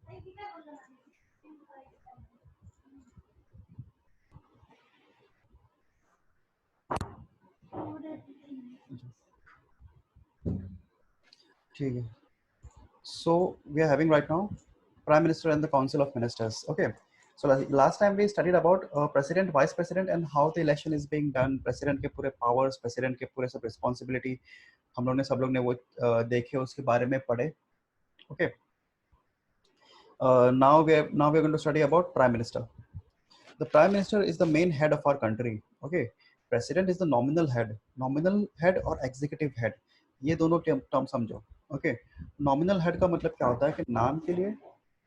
ठीक है. So we are having right now Prime Minister and the Council of Ministers. Okay. So last time we studied about President, Vice President, and how the election is being done. President के पूरे powers, President के पूरे सब responsibility. हम लोग ने सब लोग ने वो देखे, उसके बारे में पढ़े. Okay. Now we are going to study about Prime Minister. The Prime Minister is the main head of our country. Okay. President is the nominal head or executive head. ये दोनों term समझो. Okay. Nominal head का मतलब क्या होता है कि नाम के लिए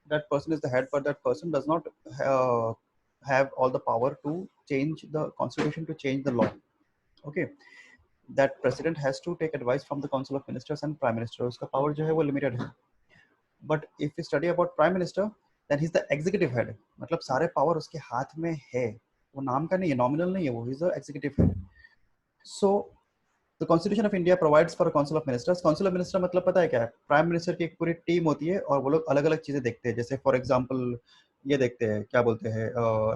that person is the head, but that person does not have all the power to change the constitution, to change the law. Okay. That president has to take advice from the council of ministers and prime minister. उसका power जो है वो limited है. But if we study about prime minister, then he's the executive head. मतलब सारे power उसके हाथ में है. वो नाम का नहीं है, nominal नहीं है वो. He's the executive head. So the Constitution of India provides for a Council of Ministers. Council of Minister मतलब पता है क्या है? प्राइम मिनिस्टर की एक पूरी टीम होती है और वो लोग अलग अलग चीजें देखते हैं. जैसे फॉर एग्जांपल ये देखते हैं, क्या बोलते हैं,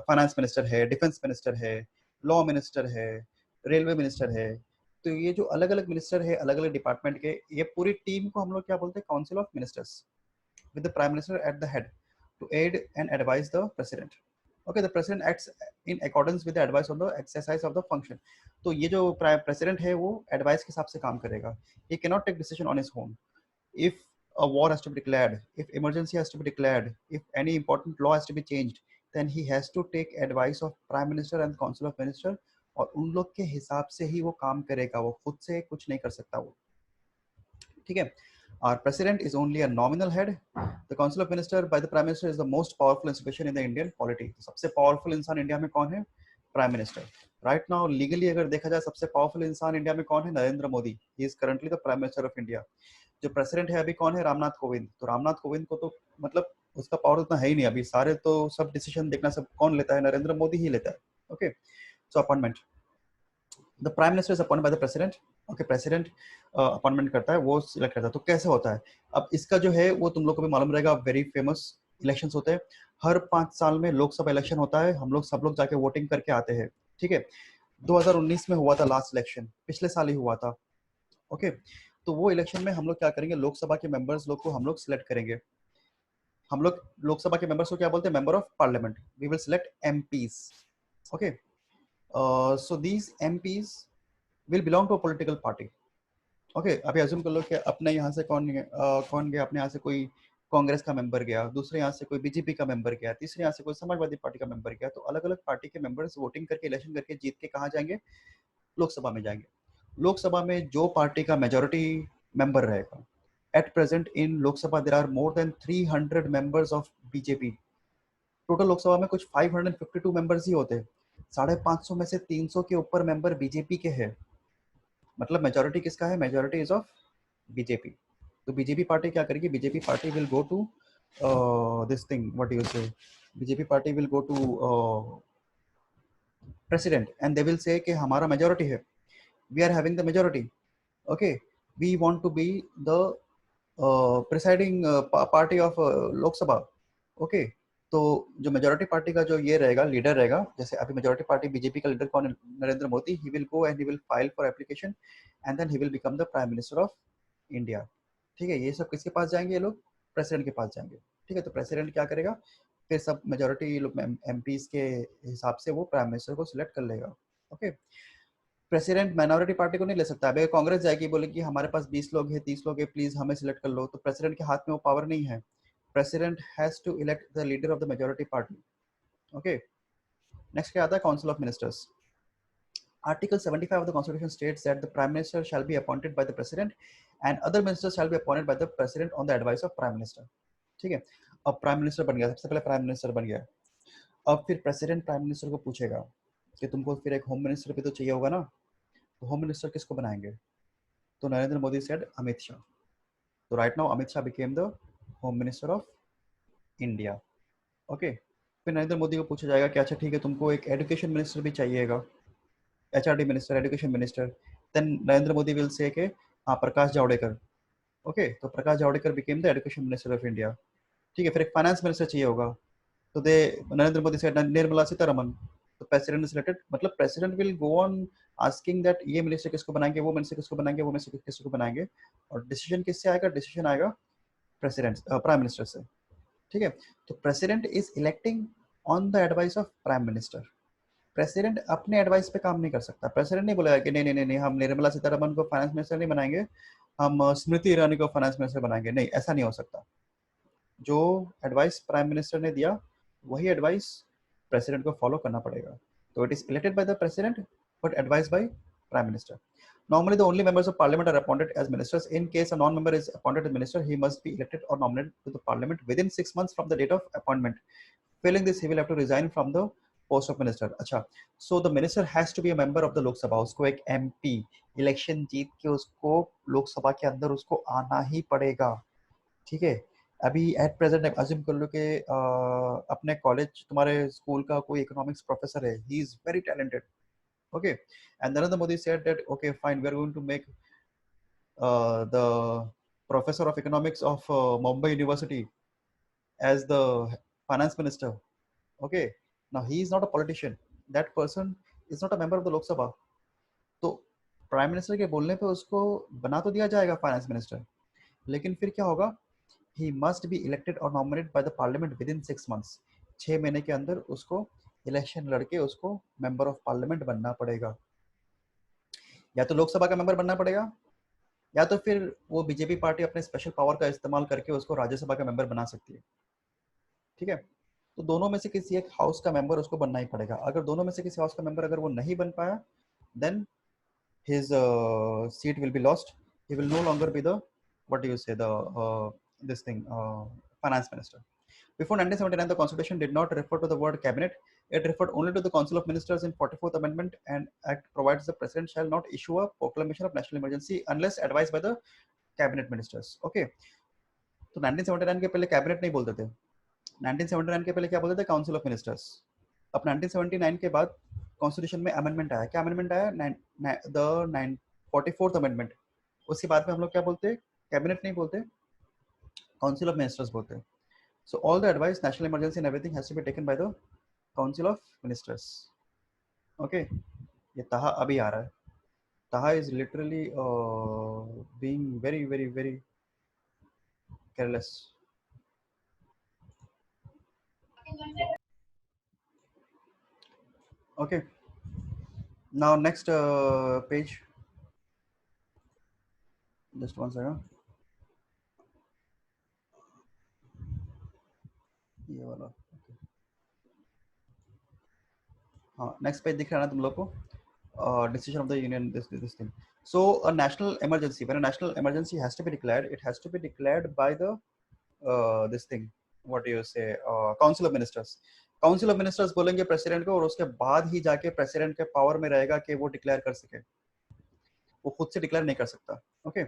फाइनेंस मिनिस्टर है, डिफेंस मिनिस्टर है, लॉ मिनिस्टर है, रेलवे मिनिस्टर है. तो ये जो अलग अलग मिनिस्टर है अलग अलग डिपार्टमेंट के, ये पूरी टीम को हम लोग क्या बोलते हैं? Council of ministers, with the prime minister at the head to aid and advise the president. Okay, the president acts in accordance with the advice on the exercise of the function. तो ये जो president है वो advice के हिसाब से काम करेगा. He cannot take decision on his own. If a war has to be declared, if emergency has to be declared, if any important law has to be changed, then he has to take advice of prime minister and council of minister. और उन लोग के हिसाब से ही वो काम करेगा. वो खुद से कुछ नहीं कर सकता वो. ठीक है. Our president is only a nominal head. The council of minister by the prime minister is the most powerful institution in the Indian polity. सबसे powerful इंसान इंडिया में कौन है? Prime minister. Right now legally अगर देखा जाए सबसे powerful इंसान इंडिया में कौन है? Narendra Modi. He is currently the prime minister of India. जो president है अभी कौन है? रामनाथ कोविंद. तो रामनाथ कोविंद को तो मतलब उसका पावर उतना है ही नहीं अभी. सारे तो सब डिसीजन देखना सब कौन लेता है? नरेंद्र मोदी ही लेता है. Okay. So appointment. The prime minister is appointed by the president. Okay, president appointment करता है, वो सिलेक्ट करता है. तो कैसे होता है? अब इसका जो है वो तुम लोग को भी मालूम रहेगा. वेरी फेमस इलेक्शंस होते हैं. हर 5 साल में लोकसभा इलेक्शन होता है. हम लोग सब लोग जाके वोटिंग करके आते हैं. ठीक है. 2019 में हुआ था लास्ट इलेक्शन, पिछले साल ही हुआ था. ओके. तो वो इलेक्शन में हम लोग क्या करेंगे? लोकसभा के मेंबर्स लोग को हम लोग सिलेक्ट करेंगे. हम लोग लोकसभा के मेंबर्स को क्या बोलते हैं? Member of parliament. We will select MPs. Okay. So these MPs will belong to a political party. Okay, अभी अज्यूम कर लो कि अपने यहाँ से कौन गया? अपने यहाँ से कोई कांग्रेस का मेंबर गया, दूसरे यहाँ से कोई बीजेपी का मेंबर गया, तीसरे यहाँ से कोई समाजवादी पार्टी का मेंबर गया. तो अलग अलग पार्टी के मेंबर्स वोटिंग करके इलेक्शन करके जीत के कहाँ जाएंगे? लोकसभा में जाएंगे. लोकसभा में जो पार्टी का मेजोरिटी मेंबर रहेगा. At present in Lok Sabha there are more than 300 members of BJP. Total Lok Sabha में कुछ 552 मेंबर्स ही होते हैं. 550 में से 300 के ऊपर मेंबर बीजेपी के हैं. मतलब मेजोरिटी किसका है? Majority is of BJP. तो बीजेपी पार्टी क्या करेगी? BJP party will go to this thing, what you say, BJP party will go to president and they will say कि हमारा मेजोरिटी है, we are having the majority. Okay, we want to be the presiding party of Lok Sabha. Okay. तो जो majority party का जो ये रहेगा, leader रहेगा, जैसे अभी मेजोरिटी पार्टी बीजेपी का लीडर कौन है? Narendra Modi. He will go and he will file for application and then he will become the prime minister of India. ठीक है. ये सब किसके पास जाएंगे? ये लोग प्रेसिडेंट के पास जाएंगे. ठीक है. तो प्रेसिडेंट क्या करेगा? फिर सब मेजोरिटी लोग एमपीज के हिसाब से वो प्राइम मिनिस्टर को सिलेक्ट कर लेगा. ओके. प्रेसिडेंट माइनॉरिटी पार्टी को नहीं ले सकता. अभी कांग्रेस जाएगी, बोलेगी हमारे पास 20 लोग हैं, 30 लोग हैं, प्लीज हमें सिलेक्ट कर लो. तो प्रेसिडेंट के हाथ में वो पावर नहीं है. President has to elect the leader of the majority party. Okay. Next क्या आता है? Council of Ministers. Article 75 of the Constitution states that the Prime Minister shall be appointed by the President and other ministers shall be appointed by the President on the advice of Prime Minister. ठीक है. अब Prime Minister बन गया, सबसे पहले Prime Minister बन गया. अब फिर President Prime Minister को पूछेगा कि तुमको फिर एक Home Minister भी तो चाहिए होगा ना. तो Home Minister किसको बनाएंगे? तो नरेंद्र मोदी said अमित शाह. तो right now Amit Shah became the Home Minister of India. Okay. फिर नरेंद्र मोदी को पूछा जाएगा कि अच्छा ठीक है, तुमको एक एजुकेशन मिनिस्टर भी चाहिएगा, HRD minister, education minister. Then Narendra Modi will say के हाँ, प्रकाश जावड़ेकर. ओके. तो Prakash Javadekar became the education minister of India. ठीक है, फिर एक फाइनेंस मिनिस्टर चाहिए होगा, तो दे नरेंद्र मोदी से निर्मला सीतारमन, तो प्रेसिडेंट सिलेक्टेड, मतलब president will go on asking that ये मिनिस्टर किसको बनाएंगे, वो मिनिस्टर किसको बनाएंगे, वो मिनिस्टर किसको बनाएंगे, और डिसीजन किससे आएगा, डिसीजन आएगा प्रेसिडेंट प्राइम मिनिस्टर से। ठीक है, तो president is electing on the advice of prime minister. President अपने एडवाइस पे काम नहीं कर सकता, प्रेसिडेंट नहीं बोलेगा कि नहीं नहीं नहीं नहीं, हम निर्मला सीतारमन को फाइनेंस मिनिस्टर नहीं बनाएंगे, हम स्मृति ईरानी को फाइनेंस मिनिस्टर बनाएंगे, नहीं, ऐसा नहीं हो सकता। जो एडवाइस प्राइम मिनिस्टर ने दिया वही एडवाइस प्रेसिडेंट को फॉलो करना पड़ेगा। तो it is elected by the president but advice by prime minister. Normally, the only members of parliament are appointed as ministers. In case a non-member is appointed as minister, he must be elected or nominated to the parliament within 6 months from the date of appointment. Failing this, he will have to resign from the post of minister. अच्छा, so the minister has to be a member of the Lok Sabha. उसको एक MP election जीत के उसको लोकसभा के अंदर उसको आना ही पड़ेगा। ठीक है, अभी एट प्रेजेंट अज्यूम कर लो कि अपने कॉलेज तुम्हारे स्कूल का कोई इकोनॉमिक्स प्रोफेसर है, he is very talented, okay, and Narendra Modi said that okay fine, we are going to make the professor of economics of Mumbai University as the finance minister. Okay, now he is not a politician, that person is not a member of the Lok Sabha, तो prime minister के बोलने पे उसको बना तो दिया जाएगा finance minister, लेकिन फिर क्या होगा, he must be elected or nominated by the parliament within 6 months. 6 महीने के अंदर उसको इलेक्शन लड़के उसको मेंबर ऑफ पार्लियामेंट बनना पड़ेगा, या तो लोकसभा का मेंबर बनना पड़ेगा, या तो फिर वो बीजेपी पार्टी अपने स्पेशल पावर का इस्तेमाल करके उसको राज्यसभा का मेंबर बना सकती है। ठीक है, तो दोनों में से किसी एक हाउस का मेंबर उसको बनना ही पड़ेगा। अगर दोनों में से किसी हाउस का मेंबर अगर वो नहीं बन पाया, then his seat will be lost. He will no longer be the, what do you say, the this thing finance minister. Before 1979, the constitution did not refer to the word cabinet. It referred only to the council of ministers. In 44th amendment, and act provides the president shall not issue a proclamation of national emergency unless advised by the cabinet ministers. Okay, तो 1979 के पहले cabinet नहीं बोलते थे, 1979 के पहले क्या बोलते थे, काउंसिल ऑफ मिनिस्टर्स। अब 1979 के बाद कॉन्स्टिट्यूशन में अमेंडमेंट आया, क्या अमेंडमेंट आया, द 44th अमेंडमेंट। उसके बाद में हम लोग क्या बोलते हैं, कैबिनेट नहीं बोलते, काउंसिल ऑफ मिनिस्टर्स बोलते हैं। So all the advice, national emergency and everything has to be taken by the council of ministers. Okay, ये ताहा अभी आ रहा है, Taha is literally being very very very careless. Okay, now next page, just one second, ये वाला, हाँ next page दिख रहा है ना तुम लोग को, decision of the union, this thing. So a national emergency, when a national emergency has to be declared, it has to be declared by the this thing, what do you say, council of ministers. Council of ministers बोलेंगे president को, और उसके बाद ही जाके president के power में रहेगा कि वो डिक्लेयर कर सके, वो खुद से डिक्लेयर नहीं कर सकता। Okay,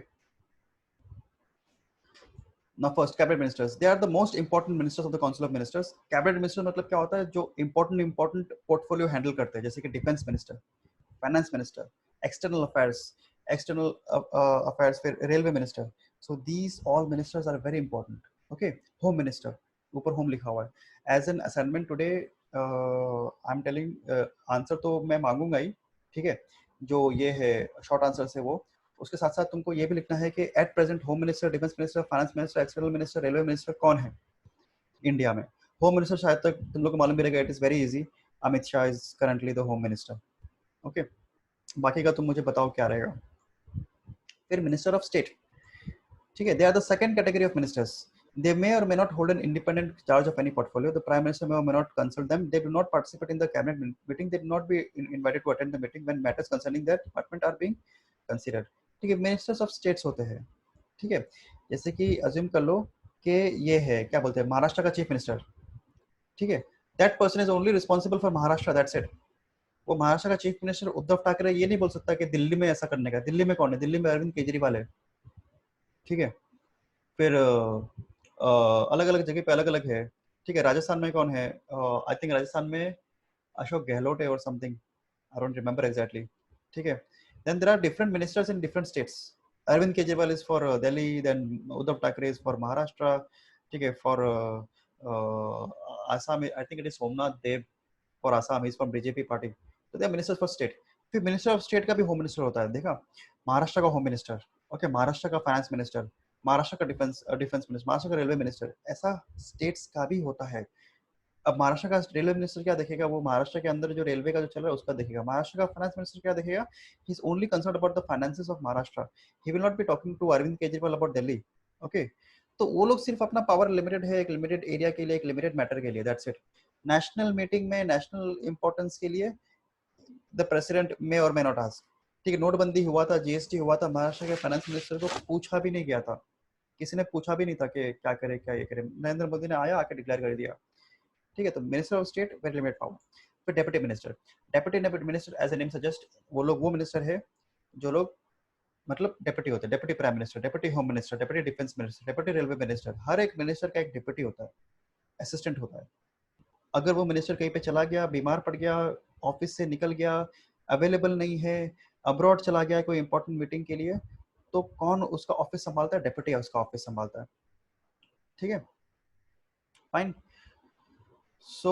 Now first, cabinet ministers. They are the most important ministers of the council of ministers. Cabinet minister मतलब क्या होता है, जो important portfolio handle करते हैं, जैसे कि defence minister, finance minister, external affairs, external affairs, फिर railway minister. So these all ministers are very important. Okay, home minister, ऊपर होम लिखा हुआ है। As an assignment today I am telling, answer तो मैं मांगूंगा ही, ठीक है, जो ये है शॉर्ट आंसर से वो, उसके साथ साथ तुमको ये भी लिखना है कि at present home minister, defence minister, finance minister, external minister, railway minister कौन है इंडिया में। होम मिनिस्टर शायद तक तुम लोग को मालूम भी रहेगा, it is very easy, Amit Shah is currently the home minister. Okay, बाकी का तुम मुझे बताओ क्या रहेगा। फिर मिनिस्टर ऑफ स्टेट, ठीक है, they are the second category of ministers. They may or may not hold an independent charge of any portfolio. The prime minister may or may not consult them. They do not participate in the cabinet meeting. They do not be invited to attend the meeting when matters concerning their department are being considered. ठीक है, ministers of states होते हैं। ठीक है, जैसे कि assume कर लो कि ये है, क्या बोलते हैं, महाराष्ट्र का चीफ मिनिस्टर। ठीक है, that person is only responsible for Maharashtra, that's it. वो महाराष्ट्र का चीफ मिनिस्टर उद्धव ठाकरे ये नहीं बोल सकता कि दिल्ली में ऐसा करने का। दिल्ली में कौन है, दिल्ली में अरविंद केजरीवाल है। ठीक है, फिर अलग अलग जगह पे अलग अलग है। ठीक है, राजस्थान में कौन है, आई थिंक राजस्थान में अशोक गहलोत है और something, I don't remember exactly. ठीक है, then there are different ministers in different states. Arvind Kejriwal is for Delhi, then Uddhav Thackeray is for Maharashtra, ठीक है, for Assam I think it is Somnath Dev for Assam, is from BJP party, तो they minister for state. फिर minister of state का भी home minister होता है, देखा, महाराष्ट्र का होम मिनिस्टर, ओके, महाराष्ट्र का फाइनेंस मिनिस्टर, महाराष्ट्र का डिफेंस डिफेंस मिनिस्टर, महाराष्ट्र का रेलवे मिनिस्टर, ऐसा स्टेट्स का भी होता है। अब महाराष्ट्र का रेलवे मिनिस्टर क्या देखेगा, वो महाराष्ट्र के अंदर जो रेलवे का जो चल रहा है उसका देखेगा। महाराष्ट्र का फाइनेंस मिनिस्टर क्या देखेगा, he is only concern about the finances of Maharashtra, he will not be talking to Arvind Kejriwal about Delhi, okay. तो वो लोग सिर्फ अपना पावर लिमिटेड है, एक लिमिटेड एरिया के लिए, एक लिमिटेड मैटर के लिए, दैट्स इट। नेशनल मीटिंग में, नेशनल इंपॉर्टेंस के लिए द प्रेसिडेंट मे और मे नॉट आस्क, ठीक है। नोटबंदी हुआ था, जीएसटी हुआ था, महाराष्ट्र के फाइनेंस मिनिस्टर को पूछा भी नहीं गया था, किसी ने पूछा भी नहीं था कि क्या करे, क्या ये करे, नरेंद्र मोदी ने आया, आके डिक्लेयर कर दिया, ठीक है। तो minister of state very limited power. फिर deputy minister, deputy minister as a name suggest, वो लोग वो मिनिस्टर है जो लोग मतलब डेप्यूटी होते हैं, deputy prime minister, deputy home minister, deputy defence minister, deputy railway minister, हर एक मिनिस्टर का एक डेप्यूटी होता है, असिस्टेंट होता है। अगर वो मिनिस्टर कहीं पे चला गया, बीमार पड़ गया, ऑफिस से निकल गया, अवेलेबल नहीं है, अब्रॉड चला गया कोई इंपॉर्टेंट मीटिंग के लिए, तो कौन उसका ऑफिस संभालता है, डेप्यूटी उसका ऑफिस संभालता है, ठीक है, fine. So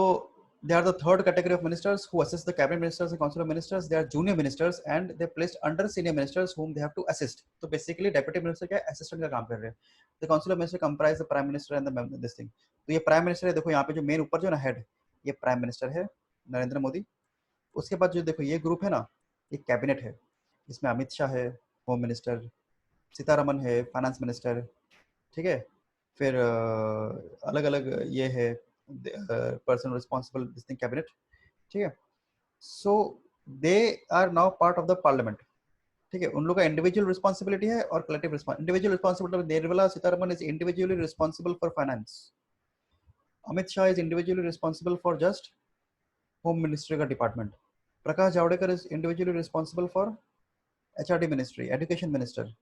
they are the third category of ministers who assist the cabinet ministers and council of ministers. They are junior ministers and they are placed under senior ministers whom they have to assist. So basically deputy minister क्या assistant का काम कर रहे हैं. The council of ministers comprise the prime minister and the this thing. तो ये prime minister है, देखो यहाँ पे जो main ऊपर जो ना head, ये prime minister है नरेंद्र मोदी। उसके बाद जो देखो ये ग्रुप है ना, ये कैबिनेट है, इसमें अमित शाह है होम मिनिस्टर, सीतारमन है फाइनेंस मिनिस्टर, ठीक है। फिर अलग अलग ये है person responsible this thing cabinet, ठीक है। So they are now part of the parliament, ठीक है। उन लोग का इंडिविजुअल रिस्पॉन्सिबिलिटी है और collective response. Individual responsibility, Nirmala Sitharaman is individually responsible for finance, Amit Shah is individually responsible for just home ministry का department, Prakash Javadekar is individually responsible for HRD ministry, education minister,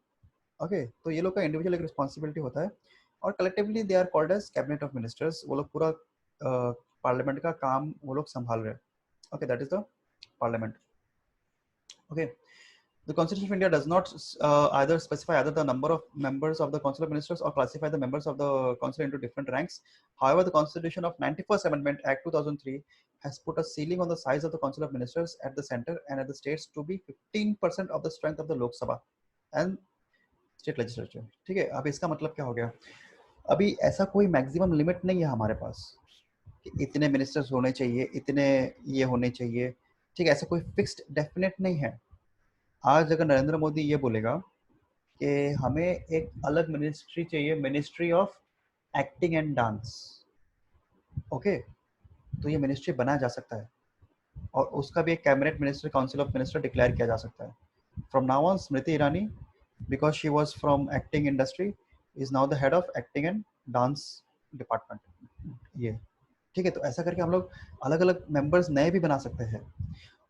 okay. तो ये लोग का इंडिविजुअल एक रिस्पॉन्सिबिलिटी होता है और collectively they are called as cabinet of ministers. वो लोग पूरा पार्लियामेंट का काम वो लोग संभाल रहे हैं, okay, that is the parliament, okay. The Constitution of India does not either specify either the number of members of the Council of Ministers or classify the members of the Council into different ranks. However, the Constitution of 91st Amendment Act 2003 has put a ceiling on the size of the Council of Ministers at the center and at the states to be 15% of the strength of the Lok Sabha and state legislature, ठीक है। अब इसका मतलब क्या हो गया, अभी ऐसा कोई मैक्सिमम लिमिट नहीं है हमारे पास कि इतने मिनिस्टर्स होने चाहिए, इतने ये होने चाहिए, ठीक है, ऐसा कोई फिक्स्ड डेफिनेट नहीं है। आज अगर नरेंद्र मोदी ये बोलेगा कि हमें एक अलग मिनिस्ट्री चाहिए, ministry of acting and dance, okay, तो ये मिनिस्ट्री बनाया जा सकता है और उसका भी एक cabinet minister, council of minister declare किया जा सकता है। From now on Smriti Irani, because she was from acting industry, is now the head of acting and dance department, ये, ठीक है। तो ऐसा करके हम लोग अलग अलग मेंबर्स नए भी बना सकते हैं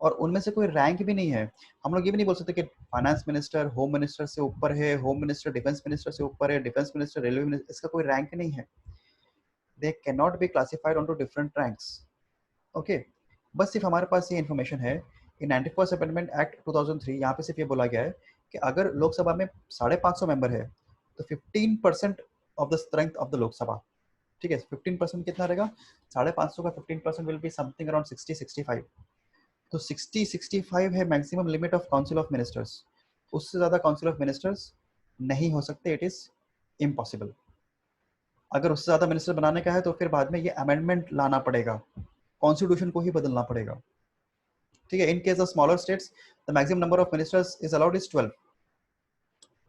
और उनमें से कोई रैंक भी नहीं है। हम लोग ये भी नहीं बोल सकते कि फाइनेंस मिनिस्टर होम मिनिस्टर से ऊपर है, होम मिनिस्टर डिफेंस मिनिस्टर से ऊपर है, डिफेंस मिनिस्टर रेलवे मिनिस्टर, इसका कोई रैंक नहीं है। They can not be classified on to different ranks, okay. बस सिर्फ हमारे पास ये इन्फॉर्मेशन है कि 91st अमेंडमेंट एक्ट 2003, यहाँ पे सिर्फ ये बोला गया है कि अगर लोकसभा में 550 मेंबर है तो 15% of the strength of the Lok Sabha, ठीक है। 15% कितना रहेगा, 550 का 15% विल बी समथिंग अराउंड 60-65। तो 60-65 है maximum limit of council of ministers, उससे ज्यादा काउंसिल ऑफ मिनिस्टर्स नहीं हो सकते, इट इज इम्पॉसिबल। अगर उससे ज्यादा मिनिस्टर बनाने का है तो फिर बाद में ये अमेंडमेंट लाना पड़ेगा, कॉन्स्टिट्यूशन को ही बदलना पड़ेगा, ठीक है। In case of smaller states the maximum number of ministers is allowed is 12,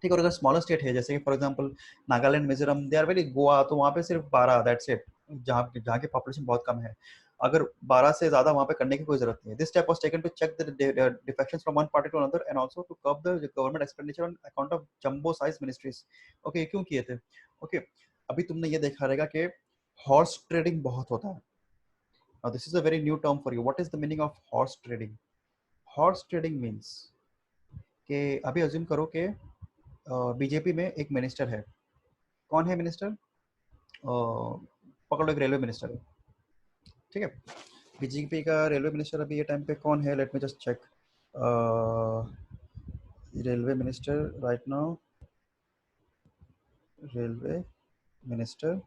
ठीक है। और अगर स्मॉलर स्टेट है जैसे कि for example Nagaland, Mizoram, they are very, Goa, तो वहाँ पे सिर्फ 12, दैट्स इट, जहाँ जहाँ की पॉपुलेशन बहुत कम है। अगर 12 से ज्यादा वहाँ पे करने की कोई जरूरत नहीं है। This step was taken to check the defections from one party to another and also to curb the government expenditure on account of jumbo size ministries, okay. क्यों किए थे, ओके। अभी तुमने ये देखा रहेगा कि हॉर्स ट्रेडिंग बहुत होता है। Now this is a very new term for you. What is the meaning of horse trading? Horse trading means कि अभी अज्यूम करो कि बीजेपी में एक मिनिस्टर है, कौन है मिनिस्टर, पकड़ो एक रेलवे मिनिस्टर है, ठीक है। बीजेपी का रेलवे मिनिस्टर अभी ये टाइम पे कौन है, let me just check. Railway minister right now, railway minister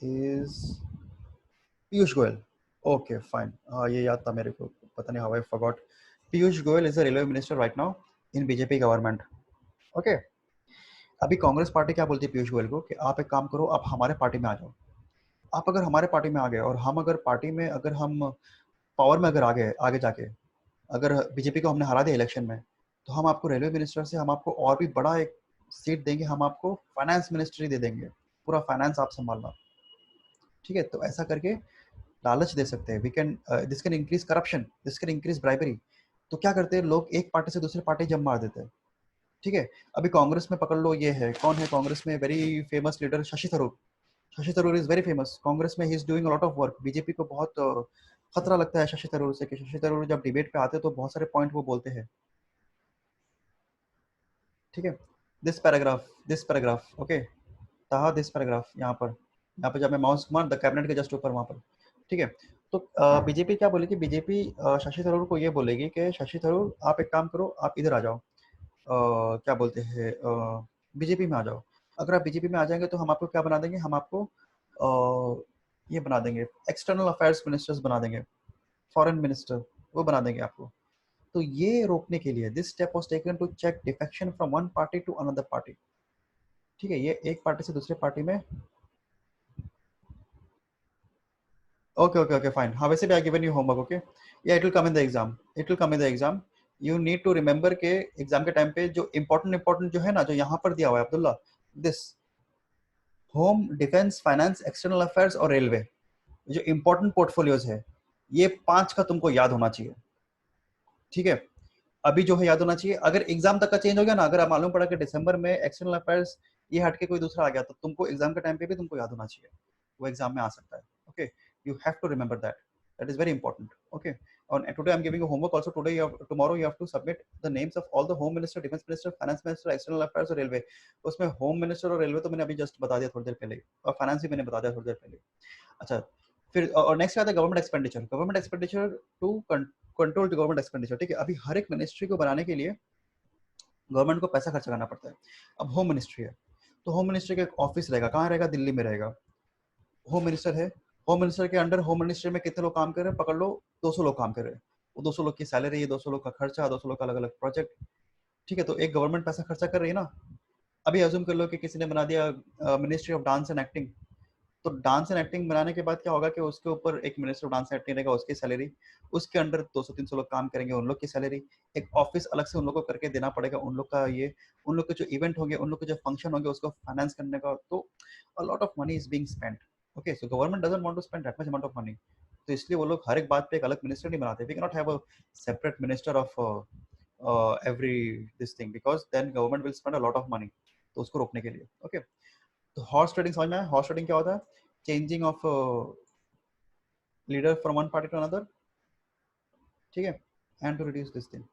is Piyush Goyal. Okay fine, ये याद था मेरे को, पता नहीं how I forgot. Piyush Goyal is the railway minister right now in BJP government. Okay, अभी कांग्रेस पार्टी क्या बोलती है पीयूष गोयल को कि आप एक काम करो, आप हमारे पार्टी में आ जाओ. आप अगर हमारे पार्टी में आ गए और हम अगर पार्टी में अगर हम पावर में अगर आगे आगे जाके अगर बीजेपी को हमने हरा दिया इलेक्शन में, तो हम आपको रेलवे मिनिस्टर से हम आपको और भी बड़ा एक सीट देंगे, हम आपको फाइनेंस मिनिस्ट्री दे देंगे, पूरा फाइनेंस आप संभालना. ठीक है, तो ऐसा करके लालच दे सकते हैं. We can this can increase corruption, this can increase bribery. तो क्या करते हैं लोग, एक पार्टी से दूसरी पार्टी जम मार देते हैं. ठीक है, अभी कांग्रेस में पकड़ लो, ये है कौन है कांग्रेस में very famous leader, Shashi Tharoor. Shashi Tharoor is very famous Congress में, he is doing a lot of work. BJP को बहुत खतरा लगता है शशि थरूर से, कि शशि थरूर जब डिबेट पे आते हैं तो बहुत सारे पॉइंट वो बोलते हैं. ठीक है, दिस पैराग्राफ ओके, कहा दिस पैराग्राफ, यहाँ पर जब मैं माउस घुमा द कैबिनेट के जस्ट ऊपर वहां पर. ठीक है, तो बीजेपी क्या बोलेगी, बीजेपी शशि थरूर को ये बोलेगी कि शशि थरूर आप एक काम करो, आप इधर आ जाओ, क्या बोलते हैं, बीजेपी में आ जाओ. अगर आप बीजेपी में आ जाएंगे तो हम आपको क्या बना देंगे, हम आपको ये बना देंगे, एक्सटर्नल अफेयर्स मिनिस्टर्स बना देंगे, फॉरेन मिनिस्टर वो बना देंगे आपको. तो ये रोकने के लिए this step was taken to check defection from one party to another party. ठीक है, ये एक पार्टी से दूसरे पार्टी में. ओके ओके ओके फाइन, हाँ वैसे भी I given you homework. Okay, yeah it will come in the exam, it will come in the exam. You need to remember के एग्जाम के टाइम पे जो इंपॉर्टेंट जो है ना, जो यहाँ पर दिया हुआ है Abdullah, this home defence finance external affairs और रेलवे, जो इंपॉर्टेंट पोर्टफोलियोज है, ये 5 का तुमको याद होना चाहिए. ठीक है, अभी जो है याद होना चाहिए. अगर एग्जाम तक का चेंज हो गया ना, अगर आप मालूम पड़ा कि दिसंबर में एक्सटर्नल अफेयर्स ये हटके कोई दूसरा आ गया, तो तुमको एग्जाम के टाइम पे भी तुमको याद होना चाहिए, वो एग्जाम में आ सकता है. Okay, you have to remember that, that is very important. Okay, और today I am giving you homework also. Today you have, tomorrow you have to submit the names of all the home minister, defence minister, finance minister, external affairs और railway. उसमें home minister और railway तो मैंने अभी just बता दिया थोड़ी देर पहले, और फाइनेंस भी मैंने बता दिया थोड़ी देर पहले. अच्छा, फिर और नेक्स्ट आता है government expenditure. Government expenditure to control the government expenditure. ठीक है, अभी हर एक मिनिस्ट्री को बनाने के लिए गवर्नमेंट को पैसा खर्च करना पड़ता है. अब होम मिनिस्ट्री है, तो होम मिनिस्ट्री का एक ऑफिस रहेगा, कहाँ रहेगा, दिल्ली में रहेगा. होम मिनिस्टर है, होम मिनिस्टर के अंडर होम मिनिस्ट्री में कितने लोग काम कर रहे हैं, पकड़ लो 200 लोग काम कर रहे हैं. वो 200 लोग की सैलरी है, 200 लोग का खर्चा, 200 लोग का अलग अलग प्रोजेक्ट. ठीक है, तो एक गवर्नमेंट पैसा खर्चा कर रही है ना. अभी अज्यूम कर लो कि किसी ने बना दिया ministry of dance and acting. तो डांस एंड एक्टिंग बनाने के बाद क्या होगा कि उसके ऊपर एक minister of dance and acting रहेगा, उसकी सैलरी, उसके अंडर 200-300 लोग काम करेंगे, उन लोग की सैलरी, एक ऑफिस अलग से उन लोग को करके देना पड़ेगा, उन लोग का ये, उन लोग के जो इवेंट होंगे, उन लोग के जो फंक्शन होंगे, उसको फाइनेंस करने का. तो a lot of money is being spent. Okay, so government doesn't want to spend that much amount of money. तो इसलिए वो लोग हर एक बात पे एक अलग मिनिस्टर नहीं बनाते. We can not have a separate minister of every this thing, because then government will spend a lot of money. तो उसको रोकने के लिए. ओके, तो हॉर्स ट्रेडिंग समझ में आया, हॉर्स ट्रेडिंग क्या होता है, changing of leader from one party to another. ठीक है, and to reduce this thing.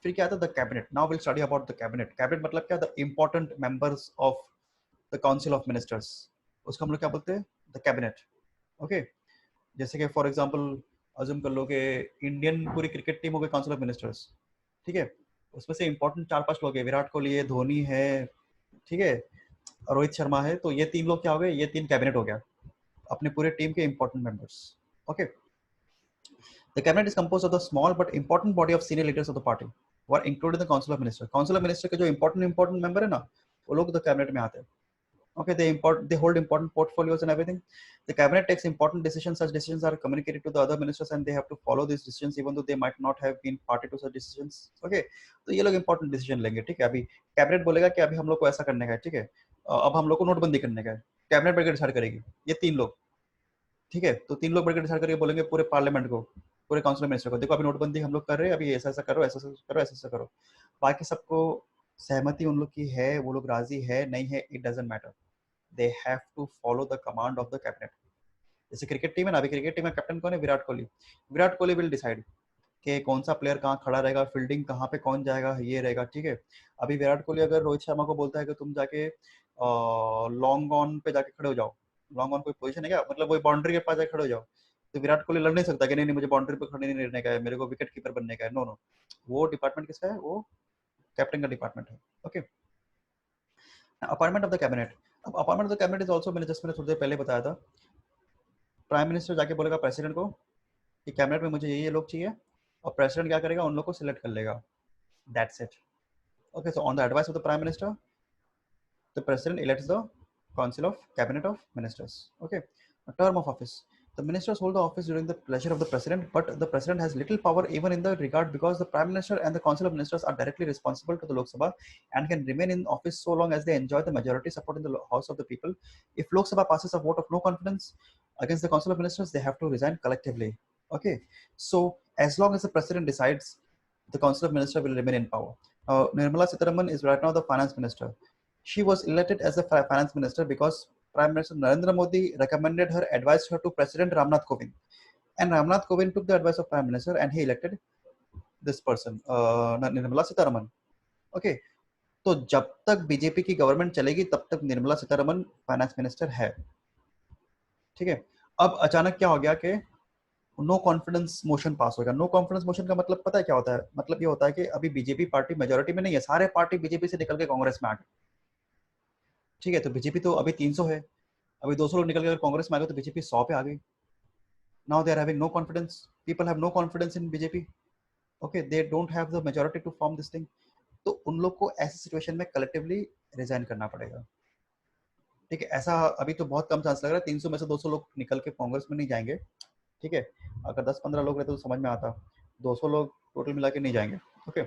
फिर क्या आता है the cabinet. Now will study about the cabinet. Cabinet मतलब क्या, the important members of the council of ministers, उसको हम लोग क्या बोलते हैं, द कैबिनेट. ओके, जैसे कि फॉर एग्जांपल अज्यूम कर लो कि इंडियन पूरी क्रिकेट टीम हो गई काउंसिल ऑफ मिनिस्टर्स. ठीक है, उसमें से इंपॉर्टेंट 4-5 लोग हैं, विराट कोहली है, धोनी है, ठीक है, रोहित शर्मा है. तो ये 3 लोग क्या हो गए, ये 3 कैबिनेट हो गया, अपने पूरे टीम के important members. Okay, the cabinet is composed of the small but important body of senior leaders of the party who are included in the council of ministers. council of ministers के जो important member है ना, वो लोग the cabinet में आते हैं. Okay, they hold important portfolios and everything. The cabinet takes important decisions. Such decisions are communicated to the other ministers and they have to follow these decisions even though they might not have been party to such decisions. Okay, तो ये लोग important decision लेंगे. ठीक है, अभी cabinet बोलेगा कि अभी हम लोग को ऐसा करने का है. ठीक है, अब हम लोग को नोटबंदी करने का है, कैबिनेट बैठ के डिसाइड करेगी, ये 3 लोग. ठीक है, तो 3 लोग बैठ के डिसाइड करके बोलेंगे पूरे पार्लियामेंट को, पूरे काउंसिल मिनिस्टर को, देखो अभी नोटबंदी हम लोग कर रहे हैं, अभी ऐसा ऐसा करो, ऐसा ऐसा करो, ऐसा ऐसा करो. बाकी सबको सहमति उन लोग की है, वो लोग राजी है नहीं है, it doesn't matter. They have to follow the command of the cabinet. जैसे क्रिकेट टीम है ना, अभी क्रिकेट टीम में कैप्टन कौन है, विराट कोहली. विराट कोहली विल डिसाइड कि कौन सा प्लेयर कहाँ खड़ा रहेगा, फील्डिंग कहाँ पे कौन जाएगा, ये रहेगा. ठीक है, अभी विराट कोहली अगर रोहित शर्मा को बोलता है कि तुम जाके लॉन्ग ऑन पे जाके खड़े हो जाओ, लॉन्ग ऑन कोई पोजीशन है क्या, मतलब वही बाउंड्री के पास जाके खड़े हो जाओ, तो विराट कोहली लड़ नहीं सकता कि नहीं नहीं मुझे बाउंड्री पे खड़े नहीं रहने का है, मेरे को विकेट कीपर बनने का है. नो नो, वो डिपार्टमेंट किसका है, वो कैप्टन का डिपार्टमेंट है. Okay, appointment of the cabinet. अब appointment of the cabinet is also, मैंने थोड़ी देर पहले बताया था प्राइम मिनिस्टर जाके बोलेगा प्रेसिडेंट को कि कैबिनेट में मुझे ये लोग चाहिए, और प्रेसिडेंट क्या करेगा, उन लोग को सिलेक्ट कर लेगा. That's it. Okay, so on the advice of the prime minister, the president elects the council of cabinet of ministers. Okay, a term of office. The ministers hold the office during the pleasure of the president, but the president has little power even in the regard, because the prime minister and the council of ministers are directly responsible to the Lok Sabha and can remain in office so long as they enjoy the majority support in the house of the people. If Lok Sabha passes a vote of no confidence against the council of ministers, they have to resign collectively. Okay, so as long as the president decides, the council of ministers will remain in power. Nirmala Sitharaman is right now the finance minister. She was elected as the finance minister because Prime Minister Narendra Modi recommended her, advised her to President Ramnath Kovind, and Ramnath Kovind took the advice of Prime Minister and he elected this person, Nirmala Sitharaman. Okay, तो जब तक BJP की government चलेगी तब तक Nirmala Sitharaman finance minister है. ठीक है, अब अचानक क्या हो गया कि नो कॉन्फिडेंस मोशन पास होगा. नो कॉन्फिडेंस मोशन का मतलब पता है क्या होता है? मतलब ये होता है कि अभी बीजेपी पार्टी मेजोरिटी में नहीं है, सारे पार्टी बीजेपी से निकल के कांग्रेस में आ गए. ठीक है, तो बीजेपी तो अभी 300 है, अभी 200 लोग निकल के कांग्रेस में आ गए तो बीजेपी 100 पे आ गई. Now they are having no confidence, people have no confidence in BJP. Okay, they don't have the majority to form this thing. तो उन लोग को ऐसी सिचुएशन में कलेक्टिवली रिजाइन करना पड़ेगा. ठीक है, ऐसा अभी तो बहुत कम चांस लग रहा है, 300 में से 200 लोग निकल के कांग्रेस में नहीं जाएंगे. ठीक है, अगर 10-15 लोग रहते तो समझ में आता, 200 लोग टोटल मिला के नहीं जाएंगे. Okay,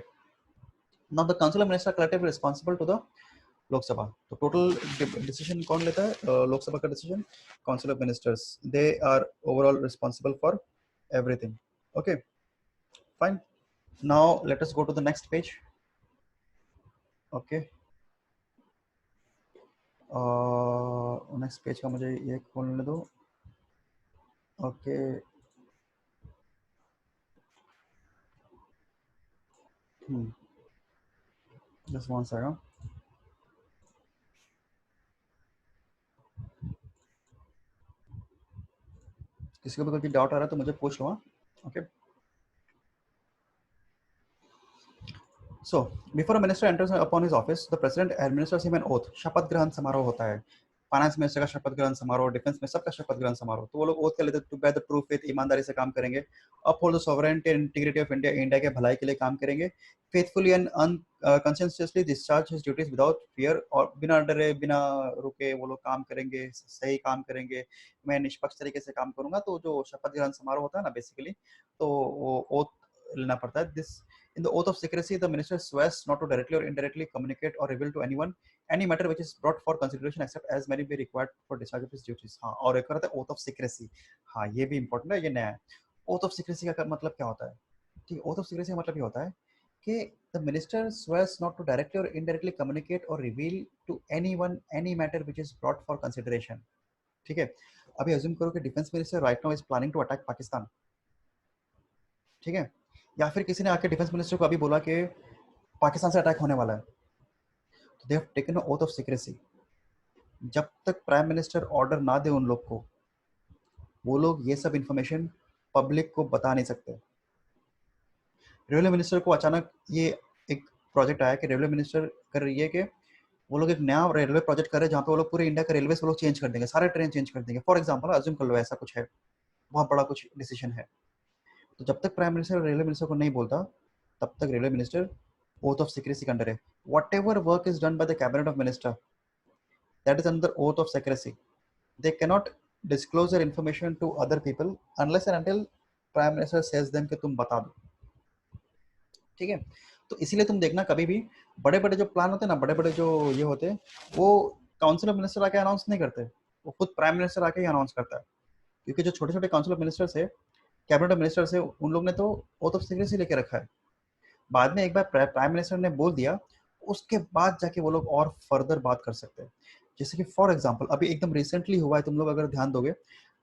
now the council of minister collectively responsible to the Lok Sabha. तो टोटल डिसीजन कौन लेता है? लोकसभा का decision, council of ministers. They are overall responsible for everything. Okay, fine. Now let us go to the next page. Okay, next page का मुझे ये खोलने दो. Okay, just one second. किसी को भी कोई डाउट आ रहा है तो मुझे पूछ लो. Okay, so before a minister enters upon his office, the president administers him an oath. शपथ ग्रहण समारोह होता है. फाइनेंस मिनिस्टर का शपथ ग्रहण समारोह, डिफेंस में सबका शपथ ग्रहण समारोह. तो वो लोग ओथ कर लेते, to bear the true faith, ईमानदारी से काम करेंगे. Uphold the sovereignty and integrity of India, India के भलाई के लिए काम करेंगे. Faithfully and unconsciously discharge his duties without fear, और बिना डरे बिना रुके वो लोग काम करेंगे, सही काम करेंगे. मैं निष्पक्ष तरीके से काम करूंगा. तो जो शपथ ग्रहण समारोह होता है ना, बेसिकली तो वो ओथ लेना पड़ता है. This In the oath of secrecy, the minister swears not to directly or indirectly communicate or reveal to anyone any matter which is brought for consideration except as may be required for discharge of his duties. हाँ, और एक रहता है oath of secrecy. हाँ, ये भी important है, ये नया है. oath of secrecy का मतलब क्या होता है? ठीक, oath of secrecy का मतलब ये होता है कि the minister swears not to directly or indirectly communicate or reveal to anyone any matter which is brought for consideration. ठीक है, अभी assume करो कि defense minister right now is planning to attack Pakistan. ठीक है, या फिर किसी ने आके डिफेंस मिनिस्टर को अभी बोला कि पाकिस्तान से अटैक होने वाला है, तो they have taken auth of secrecy. जब तक प्राइम मिनिस्टर ऑर्डर ना दे उन लोग को, वो लोग ये सब इंफॉर्मेशन पब्लिक को बता नहीं सकते. रेलवे मिनिस्टर को अचानक ये एक प्रोजेक्ट आया कि रेलवे मिनिस्टर कर रही है कि वो लोग एक नया रेलवे प्रोजेक्ट कर रहे हैं जहाँ पे वो लोग पूरे इंडिया का रेलवे वो लोग चेंज कर देंगे, सारे ट्रेन चेंज कर देंगे. फॉर एग्जाम्पल अज्यूम कर लो ऐसा कुछ है, बहुत बड़ा कुछ डिसीजन है. तो जब तक प्राइम मिनिस्टर रेलवे मिनिस्टर को नहीं बोलता, तब तक railway minister oath of secrecy के अंडर है. Whatever work is done by the cabinet of minister, that is under oath of secrecy. They cannot disclose their information to other people unless and until prime minister says them कि तुम बता दो. ठीक है, तो इसीलिए तुम देखना कभी भी बड़े बड़े जो प्लान होते हैं ना, बड़े बड़े जो ये होते हैं, वो काउंसिल ऑफ मिनिस्टर आके अनाउंस नहीं करते, वो खुद प्राइम मिनिस्टर आके ही अनाउंस करता है. क्योंकि जो छोटे छोटे काउंसिल ऑफ मिनिस्टर्स है, कैबिनेट ऑफ मिनिस्टर्स है, उन लोग ने तो ओथ ऑफ सीक्रेसी लेके रखा है. बाद में एक बार प्राइम मिनिस्टर ने बोल दिया, उसके बाद जाके वो लोग और फर्दर बात कर सकते हैं. जैसे कि फॉर एग्जांपल अभी एकदम रिसेंटली हुआ है, तुम लोग अगर ध्यान दोगे,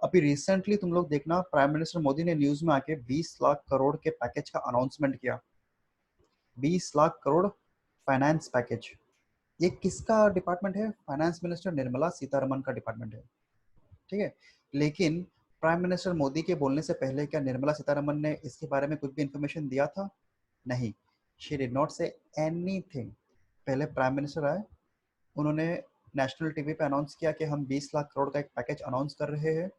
अभी रिसेंटली तुम लोग देखना, प्राइम मिनिस्टर मोदी ने न्यूज में आके 20 लाख करोड़ के पैकेज का अनाउंसमेंट किया. 20 लाख करोड़ फाइनेंस पैकेज. ये किसका डिपार्टमेंट है? फाइनेंस मिनिस्टर निर्मला सीतारमन का डिपार्टमेंट है. ठीक है, लेकिन प्राइम मिनिस्टर मोदी के बोलने से पहले क्या निर्मला सीतारमन ने इसके बारे में कुछ भी इंफॉर्मेशन दिया था? नहीं. She did not say anything. पहले प्राइम मिनिस्टर आए, उन्होंने नेशनल टीवी पे अनाउंस किया कि हम 20 लाख करोड़ का एक पैकेज अनाउंस कर रहे हैं.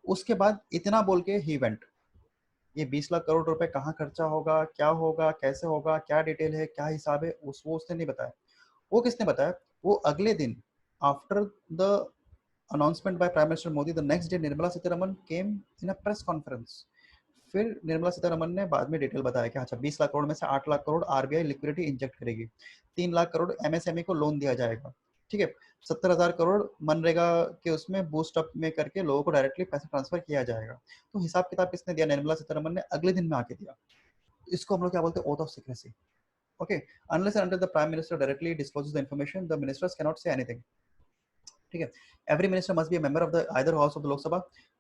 उसके बाद इतना बोल के ही वेंट। ये 20 लाख करोड़ रुपए कहाँ खर्चा होगा, क्या होगा, कैसे होगा, क्या डिटेल है, क्या हिसाब है, वो उसने नहीं बताया। वो किसने बताया? वो अगले दिन after the announcement by Prime Minister Modi, the next day Nirmala Sitharaman came in a press conference. फिर निर्मला सीतारमन ने बाद में डिटेल बताया कि अच्छा 20 लाख करोड़ में से 8 lakh crore RBI liquidity inject करेगी, 3 लाख करोड़ एमएसएमई को लोन दिया जाएगा, ठीक है, 70,000 करोड़ मनरेगा के उसमें बूस्ट अप में करके लोगों को डायरेक्टली पैसा ट्रांसफर किया जाएगा। तो हिसाब किताब किसने दिया? निर्मला सीतारमन ने अगले दिन में आके दिया। इसको हम लोग क्या बोलते हैं? Oath of secrecy. Okay, unless and until the prime minister directly discloses the information, the ministers can not say anything. ठीक है, every minister must be a member of the either house of the Lok Sabha,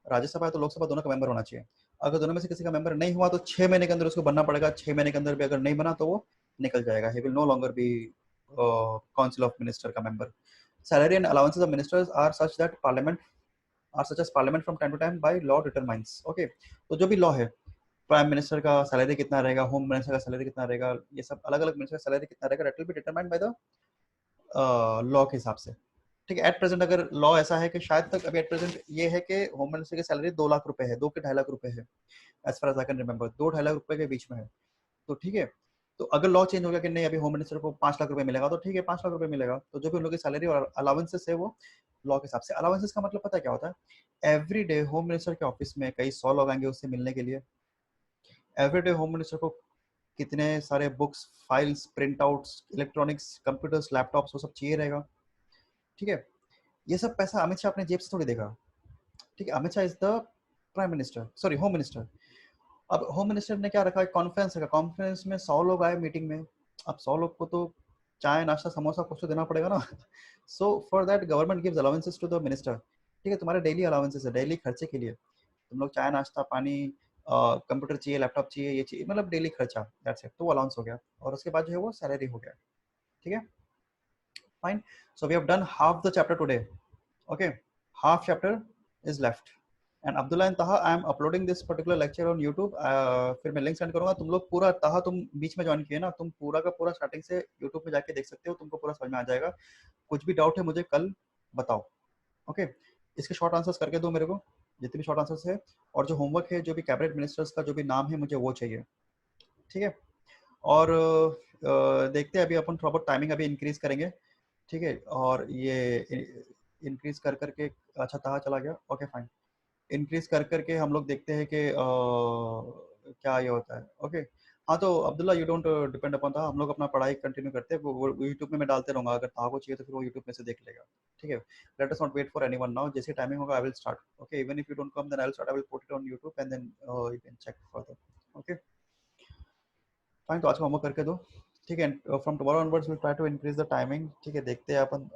Rajya Sabha है तो लोकसभा, दोनों का member होना चाहिए। अगर दोनों में से किसी का मेंबर नहीं हुआ तो 6 महीने के अंदर उसको बनना पड़ेगा। 6 महीने के अंदर भी अगर नहीं बना तो वो निकल जाएगा। He will no longer be council of minister का member. Salary and allowances of ministers are such that parliament are such as parliament from time to time by law determines. Okay, तो जो भी लॉ है, prime minister का salary कितना रहेगा, home minister का salary कितना रहेगा, ये सब अलग अलग मिनिस्टर का सैलरी कितना रहेगा, that will be determined by the law के हिसाब से। ठीक है, एट प्रेजेंट अगर लॉ ऐसा है कि शायद तक अभी एट प्रेजेंट ये है कि होम मिनिस्टर की सैलरी 2 लाख रुपए है, 2 के 2.5 लाख रुपए है, as far as I can remember, 2-2.5 lakh रुपए के बीच में है। तो ठीक है, तो अगर लॉ चेंज हो गया कि नहीं अभी होम मिनिस्टर को 5 लाख रुपए मिलेगा, तो ठीक है 5 लाख रुपए मिलेगा। तो जो भी उन लोग की सैलरी और अलाउंसेस है वो लॉ के हिसाब से। अलाउंसेस का मतलब पता है क्या होता है? एवरी डे होम मिनिस्टर के ऑफिस में कई 100 लोग आएंगे उससे मिलने के लिए। एवरी डे होम मिनिस्टर को कितने सारे books, files, print outs, electronics, computers, laptops, वो सब चाहिए रहेगा। ठीक है, ये सब पैसा अमित शाह अपने जेब से थोड़ी देगा। ठीक है, Amit Shah is the prime minister, sorry home minister. अब होम मिनिस्टर ने क्या रखा? एक कॉन्फ्रेंस रखा, कॉन्फ्रेंस में 100 लोग आए मीटिंग में। अब 100 लोग को तो चाय नाश्ता समोसा कुछ तो देना पड़ेगा ना। So for that government gives allowances to the minister. ठीक है, तुम्हारे डेली अलाउंसेस है, डेली खर्चे के लिए तुम लोग चाय नाश्ता पानी, कंप्यूटर चाहिए, लैपटॉप चाहिए, ये चाहिए, मतलब डेली खर्चा, दैट्स इट। तो वो अलाउंस हो गया और उसके बाद जो है वो सैलरी हो गया। ठीक है, fine. So we have done half the chapter today. Okay, half chapter is left. And Abdullah and Taha, I am uploading this particular lecture on YouTube. फिर मैं लिंक सेंड करूंगा। तुम लोग पूरा, ताहा तुम बीच में ज्वाइन किए ना, तुम पूरा का पूरा स्टार्टिंग से यूट्यूब में जाके देख सकते हो, तुमको पूरा समझ में आ जाएगा। कुछ भी डाउट है मुझे कल बताओ। ओके, इसके शॉर्ट आंसर्स करके दो मेरे को, जितने भी शॉर्ट आंसर्स है। और जो होमवर्क है, जो भी कैबिनेट मिनिस्टर्स का जो भी नाम है, मुझे वो चाहिए। ठीक है, और देखते हैं अभी अपन थोड़ा बहुत टाइमिंग अभी इंक्रीज करेंगे। ठीक है, और ये इंक्रीज कर करके, अच्छा ताहा चला गया, ओके फाइन। इंक्रीज कर करके हम लोग देखते हैं कि क्या ये होता है। ओके, हाँ तो Abdullah you don't depend upon था, हम लोग अपना पढ़ाई कंटिन्यू करते हैं। वो यूट्यूब में मैं डालते रहूंगा, अगर ताहा को चाहिए तो फिर वो यूट्यूब में से देख लेगा। ठीक है, let us not wait for anyone now. जैसे टाइमिंग होगा I will start. Okay, even if you don't come then I will start, I will put it on YouTube and then you can check further. Okay fine, तो आज का homework करके दो। ठीक है, from tomorrow onwards will try to increase the timing. ठीक है, देखते हैं अपन,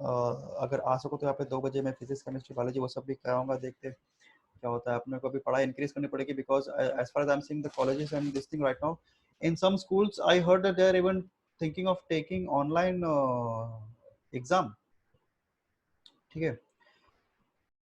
अगर आ सको तो यहाँ पे 2 बजे मैं फिजिक्स केमिस्ट्री बायोलॉजी वो सब भी कराऊंगा। देखते हैं क्या होता है। अपने को भी पढ़ाई इंक्रीज करनी पड़ेगी, because as far as I am seeing the colleges and this thing right now, in some schools I heard that they are even thinking of taking online exam. ठीक है,